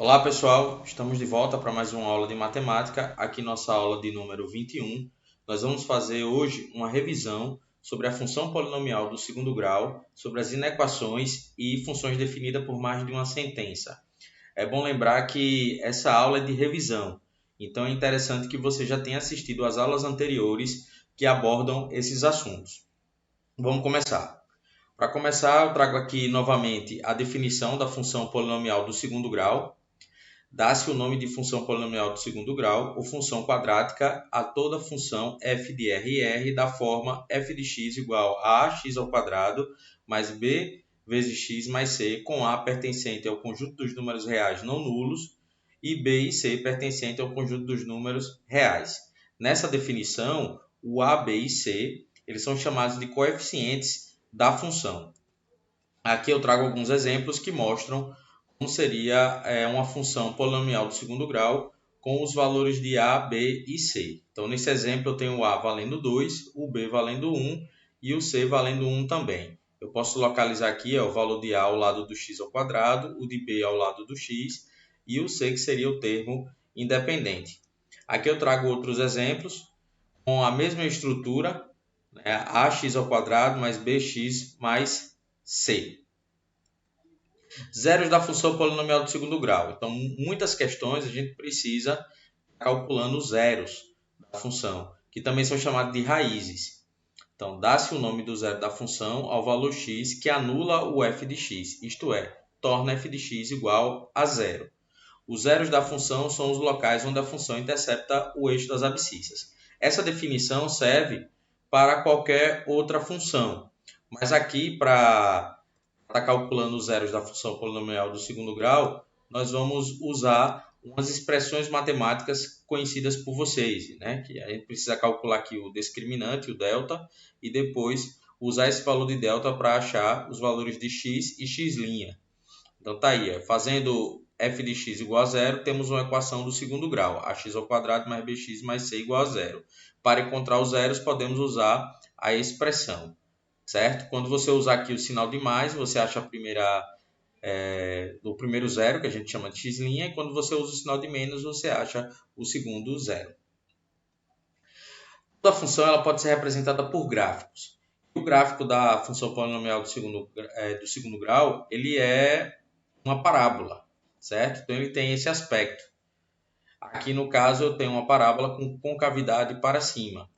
Olá pessoal, estamos de volta para mais uma aula de matemática, aqui nossa aula de número 21. Nós vamos fazer hoje uma revisão sobre a função polinomial do segundo grau, sobre as inequações e funções definidas por mais de uma sentença. É bom lembrar que essa aula é de revisão, então é interessante que você já tenha assistido às aulas anteriores que abordam esses assuntos. Vamos começar. Para começar, eu trago aqui novamente a definição da função polinomial do segundo grau. Dá-se o nome de função polinomial do segundo grau ou função quadrática a toda função f de r da forma f de x igual a x ao quadrado mais b vezes x mais c, com a pertencente ao conjunto dos números reais não nulos e b e c pertencente ao conjunto dos números reais. Nessa definição, o a, b e c eles são chamados de coeficientes da função. Aqui eu trago alguns exemplos que mostram como seria uma função polinomial do segundo grau com os valores de a, b e c. Então, nesse exemplo, eu tenho o a valendo 2, o b valendo 1 e o c valendo 1 também. Eu posso localizar aqui o valor de a ao lado do x ao quadrado, o de b ao lado do x e o c, que seria o termo independente. Aqui eu trago outros exemplos com a mesma estrutura, né, ax ao quadrado mais bx mais c. Zeros da função polinomial do segundo grau. Então, muitas questões a gente precisa calculando os zeros da função, que também são chamados de raízes. Então, dá-se o nome do zero da função ao valor x que anula o f de x, isto é, torna f de x igual a zero. Os zeros da função são os locais onde a função intercepta o eixo das abscissas. Essa definição serve para qualquer outra função, mas aqui para estar calculando os zeros da função polinomial do segundo grau, nós vamos usar umas expressões matemáticas conhecidas por vocês, né? Que a gente precisa calcular aqui o discriminante, o delta, e depois usar esse valor de delta para achar os valores de x e x'. Então tá aí, fazendo f de x igual a zero, temos uma equação do segundo grau, ax ao quadrado mais bx mais c igual a zero. Para encontrar os zeros, podemos usar a expressão. Certo? Quando você usar aqui o sinal de mais, você acha o primeiro zero, que a gente chama de x', e quando você usa o sinal de menos, você acha o segundo zero. Toda função ela pode ser representada por gráficos. O gráfico da função polinomial do segundo grau, ele é uma parábola, certo? Então, ele tem esse aspecto. Aqui, no caso, eu tenho uma parábola com concavidade para cima.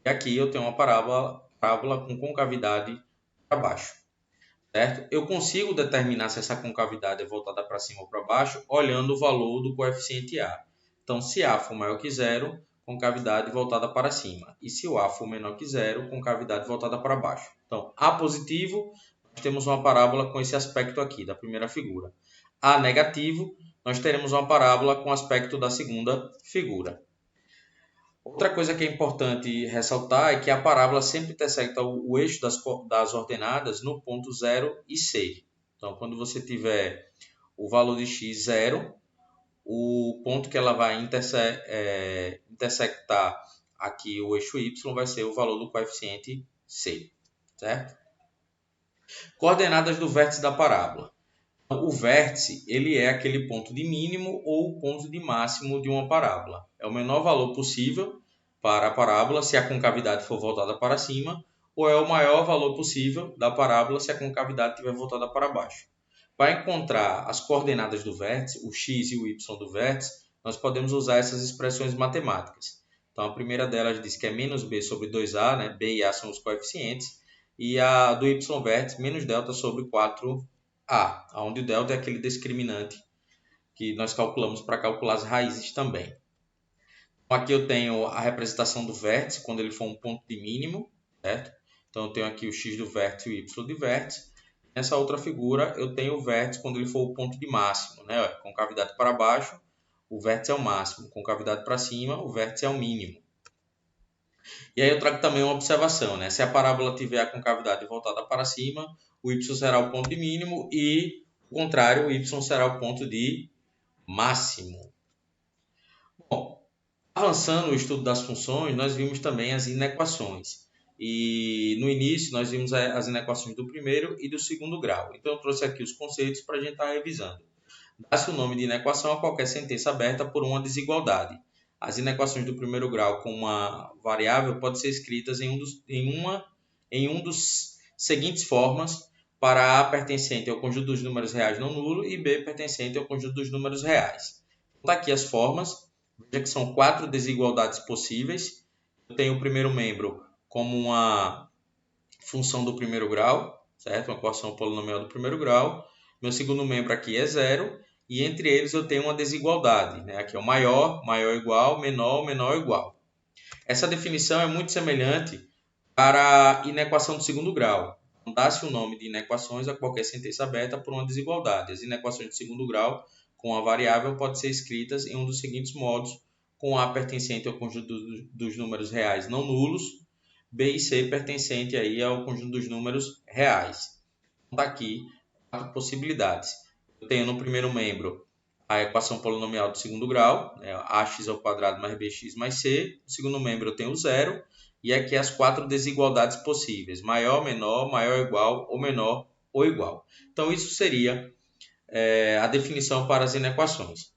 E aqui eu tenho uma parábola com concavidade para baixo, certo? Eu consigo determinar se essa concavidade é voltada para cima ou para baixo olhando o valor do coeficiente A. Então, se A for maior que zero, concavidade voltada para cima. E se o A for menor que zero, concavidade voltada para baixo. Então, A positivo, nós temos uma parábola com esse aspecto aqui, da primeira figura. A negativo, nós teremos uma parábola com o aspecto da segunda figura. Outra coisa que é importante ressaltar é que a parábola sempre intersecta o eixo das ordenadas no ponto 0 e c. Então, quando você tiver o valor de x 0, o ponto que ela vai intersectar aqui o eixo y vai ser o valor do coeficiente c, certo? Coordenadas do vértice da parábola. O vértice ele é aquele ponto de mínimo ou ponto de máximo de uma parábola. É o menor valor possível para a parábola se a concavidade for voltada para cima, ou é o maior valor possível da parábola se a concavidade estiver voltada para baixo. Para encontrar as coordenadas do vértice, o x e o y do vértice, nós podemos usar essas expressões matemáticas. Então, a primeira delas diz que é menos b sobre 2a, né? B e a são os coeficientes, e a do y vértice menos delta sobre 4a, onde o delta é aquele discriminante que nós calculamos para calcular as raízes também. Então, aqui eu tenho a representação do vértice quando ele for um ponto de mínimo, certo? Então, eu tenho aqui o x do vértice e o y do vértice. Nessa outra figura, eu tenho o vértice quando ele for o ponto de máximo, né? Concavidade para baixo, o vértice é o máximo. Concavidade para cima, o vértice é o mínimo. E aí eu trago também uma observação, né? Se a parábola tiver a concavidade voltada para cima, o y será o ponto de mínimo e, o contrário, o y será o ponto de máximo. Bom, avançando o estudo das funções, nós vimos também as inequações. E no início nós vimos as inequações do primeiro e do segundo grau. Então eu trouxe aqui os conceitos para a gente estar revisando. Dá-se o nome de inequação a qualquer sentença aberta por uma desigualdade. As inequações do primeiro grau com uma variável podem ser escritas em um dos seguintes formas, para A pertencente ao conjunto dos números reais não nulo e B pertencente ao conjunto dos números reais. Está aqui as formas. Veja que são 4 desigualdades possíveis. Eu tenho o primeiro membro como uma função do primeiro grau, certo? Uma equação polinomial do primeiro grau. Meu segundo membro aqui é 0. E entre eles eu tenho uma desigualdade, né? Aqui é o maior, maior igual, menor, menor igual. Essa definição é muito semelhante para a inequação do segundo grau. Dá-se o nome de inequações a qualquer sentença aberta por uma desigualdade. As inequações de segundo grau com a variável podem ser escritas em um dos seguintes modos, com A pertencente ao conjunto dos números reais não nulos, B e C pertencente aí ao conjunto dos números reais. Então, está aqui 4 possibilidades. Eu tenho no primeiro membro a equação polinomial do segundo grau, né, ax ao quadrado mais bx mais c. No segundo membro eu tenho o zero. E aqui as 4 desigualdades possíveis: maior, menor, maior igual ou menor ou igual. Então, isso seria a definição para as inequações.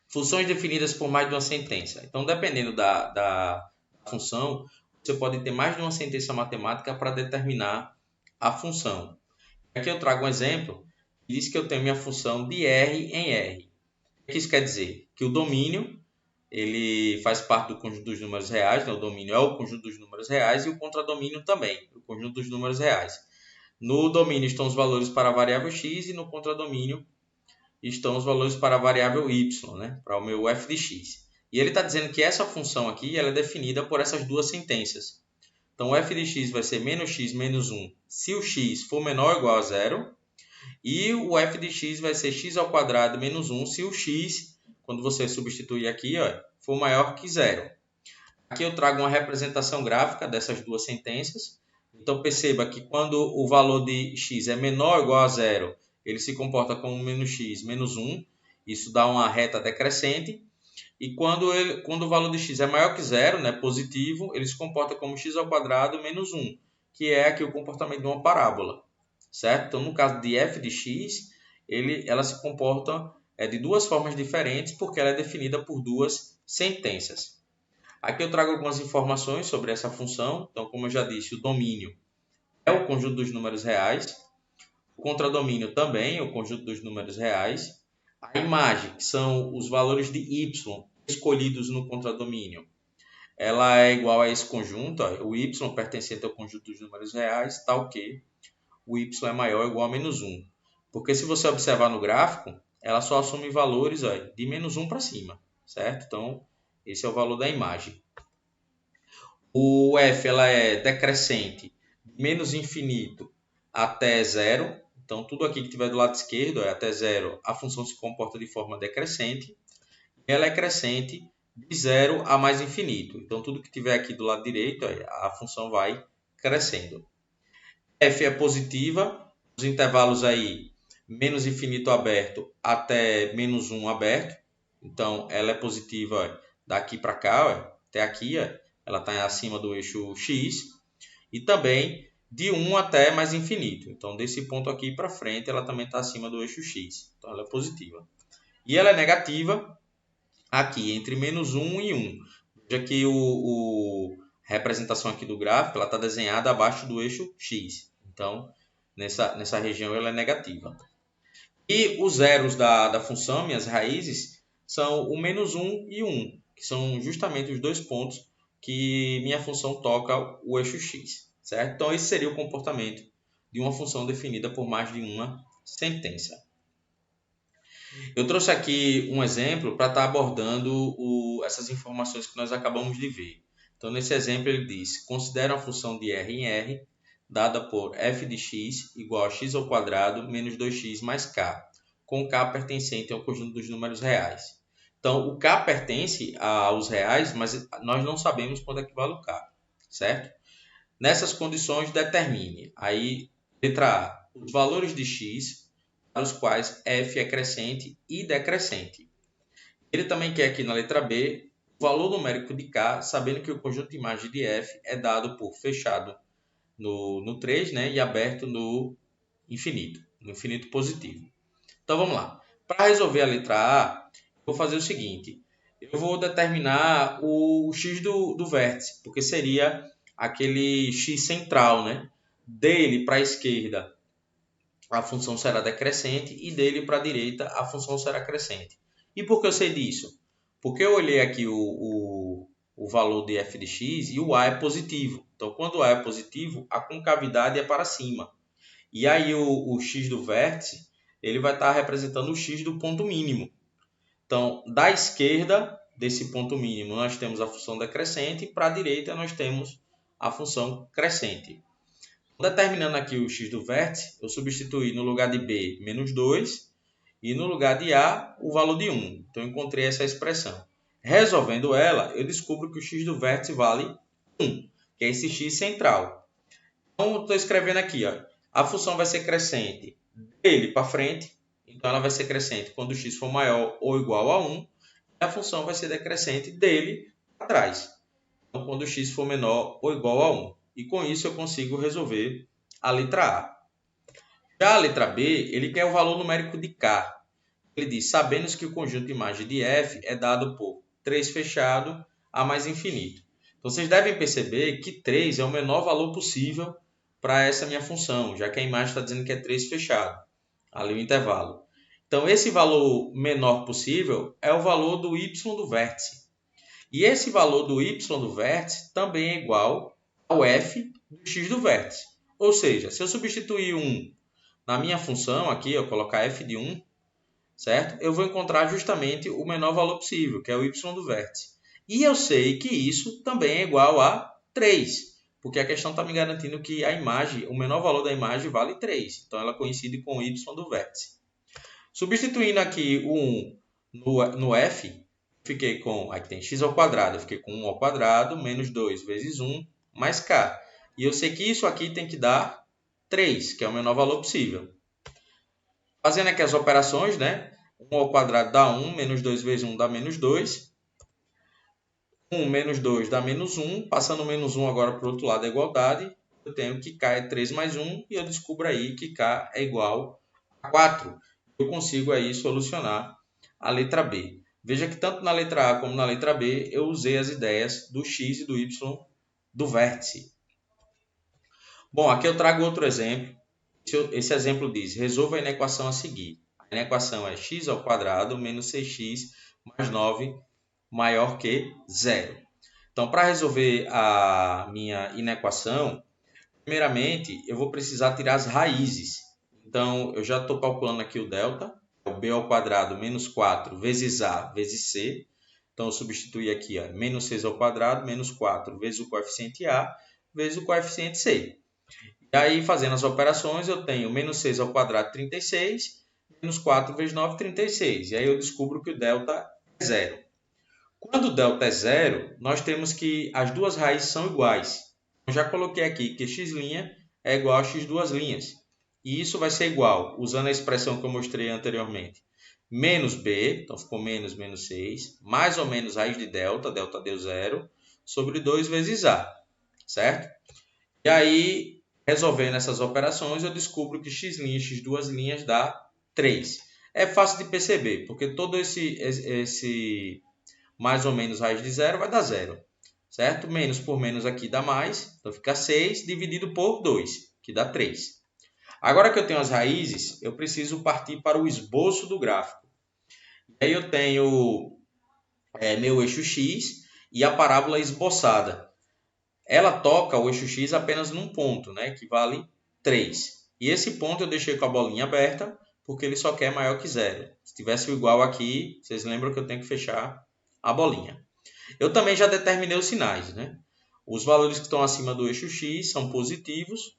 Funções definidas por mais de uma sentença. Então, dependendo da função, você pode ter mais de uma sentença matemática para determinar a função. Aqui eu trago um exemplo que diz que eu tenho minha função de R em R. O que isso quer dizer? Que o domínio ele faz parte do conjunto dos números reais, né? O domínio é o conjunto dos números reais e o contradomínio também, o conjunto dos números reais. No domínio estão os valores para a variável x e no contradomínio estão os valores para a variável y, né? Para o meu f de x. E ele está dizendo que essa função aqui ela é definida por essas duas sentenças. Então, o f de x vai ser menos x menos 1 se o x for menor ou igual a zero. E o f de x vai ser x ao quadrado menos 1 se o x, quando você substituir aqui, ó, for maior que zero. Aqui eu trago uma representação gráfica dessas duas sentenças. Então, perceba que quando o valor de x é menor ou igual a zero, ele se comporta como menos x menos 1. Isso dá uma reta decrescente. E quando o valor de x é maior que zero, né, positivo, ele se comporta como x ao quadrado menos 1, que é aqui o comportamento de uma parábola. Certo? Então, no caso de f de x, ela se comporta de duas formas diferentes, porque ela é definida por duas sentenças. Aqui eu trago algumas informações sobre essa função. Então, como eu já disse, o domínio é o conjunto dos números reais. O contradomínio também é o conjunto dos números reais. A imagem, que são os valores de y escolhidos no contradomínio, ela é igual a esse conjunto. Ó, o y pertencente ao conjunto dos números reais, tal que o y é maior ou igual a menos 1. Porque se você observar no gráfico, ela só assume valores de menos 1 para cima, certo? Então, esse é o valor da imagem. O f ela é decrescente de menos infinito até zero. Então, tudo aqui que estiver do lado esquerdo é até zero, a função se comporta de forma decrescente. Ela é crescente de zero a mais infinito. Então, tudo que estiver aqui do lado direito, a função vai crescendo. F é positiva, os intervalos aí, menos infinito aberto até menos 1 aberto. Então, ela é positiva daqui para cá, até aqui, ela está acima do eixo x. E também de 1 até mais infinito. Então, desse ponto aqui para frente, ela também está acima do eixo x. Então, ela é positiva. E ela é negativa aqui, entre menos 1 e 1. Veja que a representação aqui do gráfico está desenhada abaixo do eixo x. Então, nessa região ela é negativa. E os zeros da função, minhas raízes, são o menos 1 e 1, que são justamente os dois pontos que minha função toca o eixo x. Certo? Então, esse seria o comportamento de uma função definida por mais de uma sentença. Eu trouxe aqui um exemplo para estar abordando essas informações que nós acabamos de ver. Então, nesse exemplo, ele diz: considera uma função de R em R, dada por f de x igual a x ao quadrado menos 2x mais k, com k pertencente ao conjunto dos números reais. Então, o k pertence aos reais, mas nós não sabemos quando é que vale o k, certo? Nessas condições, determine. Aí, letra A, os valores de x para os quais f é crescente e decrescente. Ele também quer aqui na letra B o valor numérico de k, sabendo que o conjunto de imagem de f é dado por fechado no 3, né, e aberto no infinito positivo. Então vamos lá. Para resolver a letra A, vou fazer o seguinte. Eu vou determinar o x do vértice, porque seria aquele x central, né? Dele para a esquerda, a função será decrescente, e dele para a direita, a função será crescente. E por que eu sei disso? Porque eu olhei aqui o valor de f de x e o a é positivo. Então, quando o a é positivo, a concavidade é para cima. E aí o x do vértice, ele vai estar representando o x do ponto mínimo. Então, da esquerda desse ponto mínimo, nós temos a função decrescente, e para a direita nós temos a função crescente. Determinando aqui o x do vértice, eu substituí no lugar de b menos 2 e no lugar de a o valor de 1. Então, eu encontrei essa expressão. Resolvendo ela, eu descubro que o x do vértice vale 1, que é esse x central. Então, eu estou escrevendo aqui, ó, a função vai ser crescente dele para frente, então ela vai ser crescente quando o x for maior ou igual a 1, e a função vai ser decrescente dele para trás, então quando o x for menor ou igual a 1. E com isso eu consigo resolver a letra A. Já a letra B, ele quer o valor numérico de K. Ele diz, sabendo que o conjunto de imagem de F é dado por 3 fechado a mais infinito. Então, vocês devem perceber que 3 é o menor valor possível para essa minha função, já que a imagem está dizendo que é 3 fechado, ali o intervalo. Então, esse valor menor possível é o valor do y do vértice. E esse valor do y do vértice também é igual ao f do x do vértice. Ou seja, se eu substituir 1 na minha função, aqui eu colocar f de 1, certo? Eu vou encontrar justamente o menor valor possível, que é o y do vértice. E eu sei que isso também é igual a 3, porque a questão está me garantindo que a imagem, o menor valor da imagem vale 3. Então, ela coincide com o y do vértice. Substituindo aqui o 1 no f, fiquei com, aqui tem x ao quadrado, eu fiquei com 1 ao quadrado, menos 2 vezes 1, mais k. E eu sei que isso aqui tem que dar 3, que é o menor valor possível. Fazendo aqui as operações, né? 1 ao quadrado dá 1, menos 2 vezes 1 dá menos 2. 1 menos 2 dá menos 1. Passando menos 1 agora para o outro lado da igualdade, eu tenho que k é 3 mais 1, e eu descubro aí que k é igual a 4. Eu consigo aí solucionar a letra B. Veja que tanto na letra A como na letra B, eu usei as ideias do x e do y do vértice. Bom, aqui eu trago outro exemplo. Esse exemplo diz, resolva a inequação a seguir. A inequação é x ao quadrado menos 6x mais 9 maior que 0. Então, para resolver a minha inequação, primeiramente, eu vou precisar tirar as raízes. Então, eu já estou calculando aqui o delta, o b ao quadrado menos 4 vezes a vezes c. Então, eu substituí aqui, ó, menos 6 ao quadrado menos 4 vezes o coeficiente a vezes o coeficiente c. E aí, fazendo as operações, eu tenho menos 6 ao quadrado, 36, menos 4 vezes 9, 36. E aí eu descubro que o delta é 0. Quando o delta é 0, nós temos que as duas raízes são iguais. Eu já coloquei aqui que x' é igual a x duas linhas. E isso vai ser igual, usando a expressão que eu mostrei anteriormente, menos b, então ficou menos 6, mais ou menos raiz de delta, delta deu 0, sobre 2 vezes a, certo? E aí, resolvendo essas operações, eu descubro que x', x duas linhas dá 3. É fácil de perceber, porque todo esse mais ou menos raiz de 0 vai dar 0, certo? Menos por menos aqui dá mais, então fica 6 dividido por 2, que dá 3. Agora que eu tenho as raízes, eu preciso partir para o esboço do gráfico. E aí eu tenho meu eixo x e a parábola esboçada. Ela toca o eixo x apenas num ponto, né, que vale 3. E esse ponto eu deixei com a bolinha aberta, porque ele só quer maior que 0. Se tivesse o igual aqui, vocês lembram que eu tenho que fechar a bolinha. Eu também já determinei os sinais, né? Os valores que estão acima do eixo x são positivos,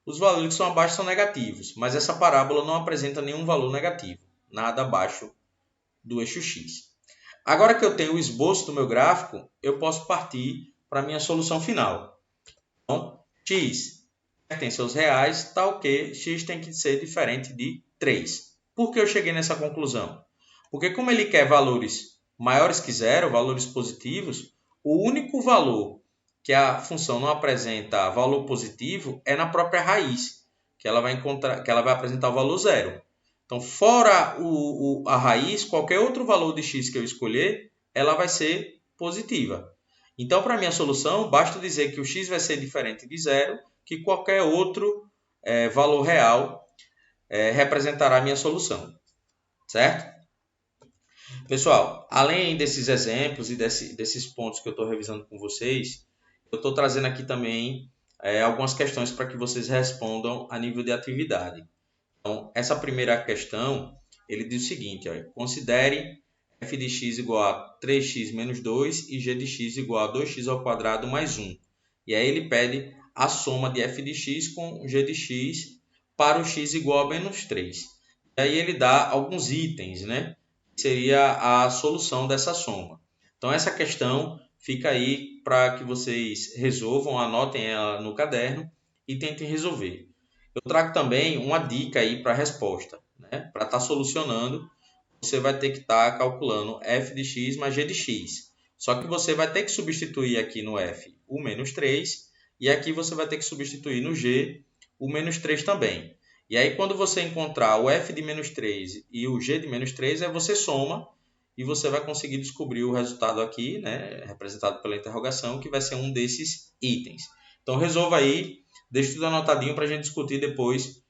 os valores que estão abaixo são negativos, mas essa parábola não apresenta nenhum valor negativo, nada abaixo do eixo x. Agora que eu tenho o esboço do meu gráfico, eu posso partir para a minha solução final. Então, x pertence aos reais, tal que x tem que ser diferente de 3. Por que eu cheguei nessa conclusão? Porque como ele quer valores maiores que 0, valores positivos, o único valor que a função não apresenta valor positivo é na própria raiz, que ela vai apresentar o valor 0. Então, fora a raiz, qualquer outro valor de x que eu escolher, ela vai ser positiva. Então, para a minha solução, basta dizer que o x vai ser diferente de zero, que qualquer outro valor real representará a minha solução. Certo? Pessoal, além desses exemplos e desses pontos que eu estou revisando com vocês, eu estou trazendo aqui também algumas questões para que vocês respondam a nível de atividade. Então, essa primeira questão, ele diz o seguinte, ó, considere f de x igual a 3x menos 2 e g de x igual a 2x ao quadrado mais 1. E aí ele pede a soma de f de x com g de x para o x igual a menos 3. E aí ele dá alguns itens, né? Seria a solução dessa soma. Então, essa questão fica aí para que vocês resolvam, anotem ela no caderno e tentem resolver. Eu trago também uma dica aí para a resposta, né? Para estar solucionando, você vai ter que estar calculando f de x mais g de x. Só que você vai ter que substituir aqui no f o menos 3 e aqui você vai ter que substituir no g o menos 3 também. E aí, quando você encontrar o f de menos 3 e o g de menos 3, aí você soma e você vai conseguir descobrir o resultado aqui, né, representado pela interrogação, que vai ser um desses itens. Então, resolva aí, deixe tudo anotadinho para a gente discutir depois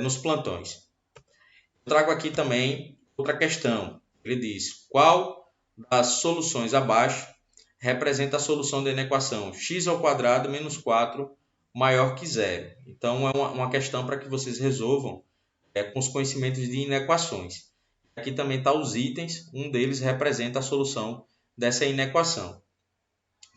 nos plantões. Eu trago aqui também outra questão. Ele diz, qual das soluções abaixo representa a solução da inequação x ao quadrado menos 4 maior que zero. Então, é uma questão para que vocês resolvam com os conhecimentos de inequações. Aqui também estão os itens, um deles representa a solução dessa inequação.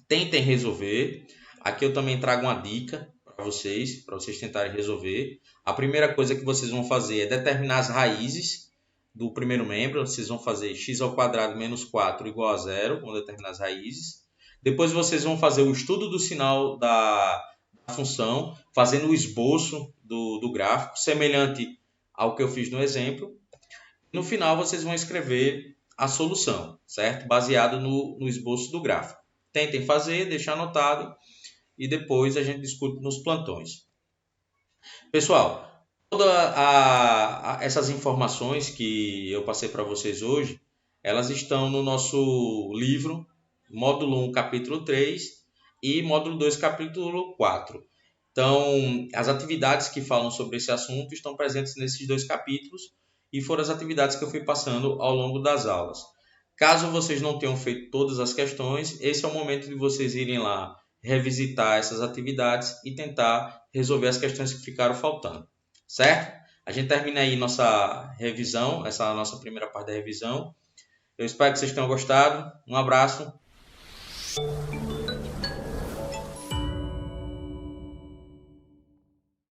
Tentem resolver. Aqui eu também trago uma dica para vocês tentarem resolver. A primeira coisa que vocês vão fazer é determinar as raízes do primeiro membro. Vocês vão fazer x ao quadrado menos 4 igual a zero, vão determinar as raízes. Depois vocês vão fazer o estudo do sinal da função, fazendo o esboço do gráfico, semelhante ao que eu fiz no exemplo. No final, vocês vão escrever a solução, certo? Baseado no esboço do gráfico. Tentem fazer, deixar anotado e depois a gente discute nos plantões. Pessoal, todas essas informações que eu passei para vocês hoje, elas estão no nosso livro, módulo 1, capítulo 3, e módulo 2, capítulo 4. Então, as atividades que falam sobre esse assunto estão presentes nesses dois capítulos e foram as atividades que eu fui passando ao longo das aulas. Caso vocês não tenham feito todas as questões, esse é o momento de vocês irem lá revisitar essas atividades e tentar resolver as questões que ficaram faltando, certo? A gente termina aí nossa revisão, essa nossa primeira parte da revisão. Eu espero que vocês tenham gostado. Um abraço.